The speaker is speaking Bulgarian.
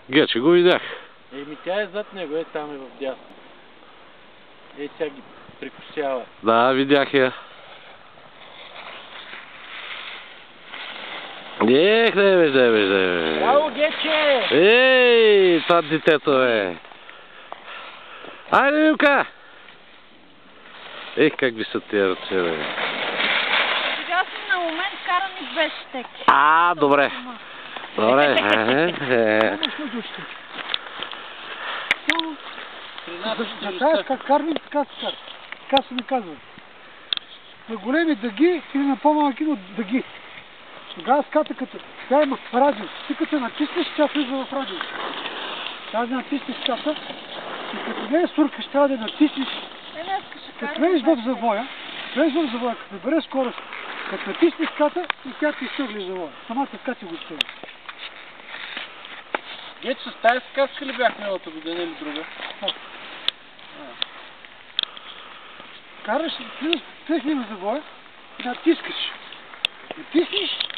Гече го видях. Еми тя е зад него, там е в дясно. Тя ги прикосява. Да, видях я. Не. Браво, Гече! Ей, това детето е. Айде, Милка! Как ви са тия ръце, бе. Сега съм на момент карани без щеки. Добре. Добре. Знаеш как карни, така се кара. Така се ми казва. На големи дъги или на по-малки дъги. Тогава ската като... Тя има радио. Ти като натиснеш, тя влиза в радио. Трябва да натиснеш ската и като не е суркаш, трябва да натиснеш. Като влезеш в завоя, като набереш скорост, като натиснеш ската и тя ти изтегли завоя. Самата ската го изтегли. Гече, с тази сказка ли бях миналата година или друга? Караш, влезеш в завоя и натискаш. Натиснеш